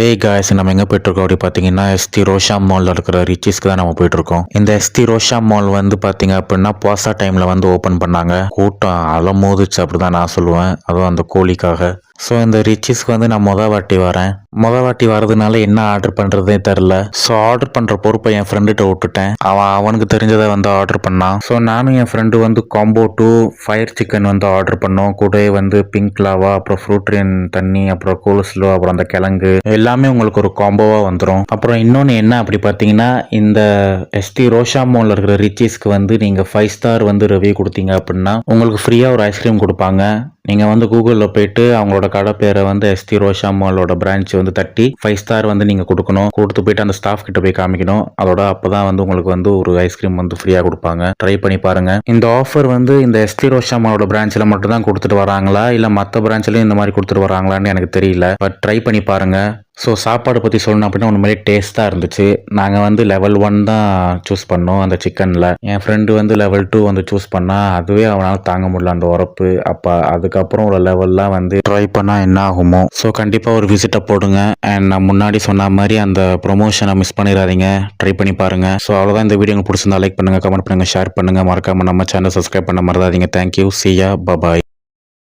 Hey guys, நம்ம எங்கே போயிட்டுருக்கோம் அப்படி பார்த்தீங்கன்னா எஸ்டி ரோஷா மாலில் இருக்கிற ரிச்சிஸ்க்கு தான் நம்ம போயிட்டுருக்கோம். இந்த எஸ்டி ரோஷா மால் வந்து பார்த்தீங்க அப்படின்னா பாசா டைமில் வந்து ஓப்பன் பண்ணாங்க. கூட்டம் அலமோதுச்சு அப்படி தான் நான் சொல்லுவேன், அதுவும் அந்த கோழிக்காக. ஸோ இந்த ரிச்சிஸ்க்கு வந்து நான் மொதல் வாட்டி வரேன். மொதல் வாட்டி வரதுனால என்ன ஆர்டர் பண்ணுறதே தெரில. ஸோ ஆர்டர் பண்ணுற பொறுப்பை என் ஃப்ரெண்டுகிட்ட விட்டுட்டேன். அவனுக்கு தெரிஞ்சதை வந்து ஆர்டர் பண்ணான். ஸோ நானும் என் ஃப்ரெண்டு வந்து காம்போ 2 ஃபயர் சிக்கன் வந்து ஆர்டர் பண்ணோம். கூட வந்து பிங்க் லாவா, அப்புறம் ஃப்ரூட்ரியன் தண்ணி, அப்புறம் கோலஸ்லோ, அப்புறம் அந்த கிழங்கு எல்லாமே உங்களுக்கு ஒரு காம்போவாக வந்துடும். அப்புறம் இன்னொன்று என்ன அப்படி பார்த்தீங்கன்னா, இந்த எஸ்டி ரோஷா மாலில் இருக்கிற ரிச்சிஸ்க்கு வந்து நீங்கள் 5 ஸ்டார் வந்து ரிவ்யூ கொடுத்தீங்க அப்படின்னா உங்களுக்கு ஃப்ரீயாக ஒரு ஐஸ்கிரீம் கொடுப்பாங்க. நீங்கள் வந்து கூகுளில் போயிட்டு அவங்களோட கடை பேரை வந்து எஸ்டி ரோஷா மாலோட பிரான்ச் வந்து தட்டி 5 ஸ்டார் வந்து நீங்கள் கொடுக்கணும். கொடுத்து போயிட்டு அந்த ஸ்டாஃப் கிட்ட போய் காமிக்கணும். அதோட அப்போ தான் வந்து உங்களுக்கு வந்து ஒரு ஐஸ்கிரீம் வந்து ஃப்ரீயாக கொடுப்பாங்க. ட்ரை பண்ணி பாருங்க. இந்த ஆஃபர் வந்து இந்த எஸ்டி ரோஷா மாலோட பிரான்ச்சில் மட்டும் தான் கொடுத்துட்டு வராங்களா இல்லை மற்ற பிரான்ச்லையும் இந்த மாதிரி கொடுத்துட்டு வராங்களான்னு எனக்கு தெரியல. பட் ட்ரை பண்ணி பாருங்க. ஸோ சாப்பாடு பற்றி சொல்லணும் அப்படின்னா ஒரு மாதிரி டேஸ்ட்டாக இருந்துச்சு. நாங்கள் வந்து லெவல் 1 தான் சூஸ் பண்ணோம் அந்த சிக்கனில். என் ஃப்ரெண்டு வந்து லெவல் 2 வந்து சூஸ் பண்ணால் அதுவே அவனால் தாங்க முடியல அந்த உரப்பு. அப்போ அதுக்கப்புறம் ஒரு லெவல்லாம் வந்து ட்ரை பண்ணால் என்ன ஆகுமோ. ஸோ கண்டிப்பாக ஒரு விசிட்டை போடுங்க. அண்ட் நான் முன்னாடி சொன்ன மாதிரி அந்த ப்ரொமோஷனை மிஸ் பண்ணிடாதீங்க. ட்ரை பண்ணி பாருங்கள். ஸோ அவ்வளோதான். இந்த வீடியோ உங்களுக்கு பிடிச்சிருந்தா லைக் பண்ணுங்கள், கமெண்ட் பண்ணுங்கள், ஷேர் பண்ணுங்கள். மறக்காமல் நம்ம சேனல் சப்ஸ்கிரைப் பண்ண மறந்தாதீங்க. Thank you. See ya. Bye bye.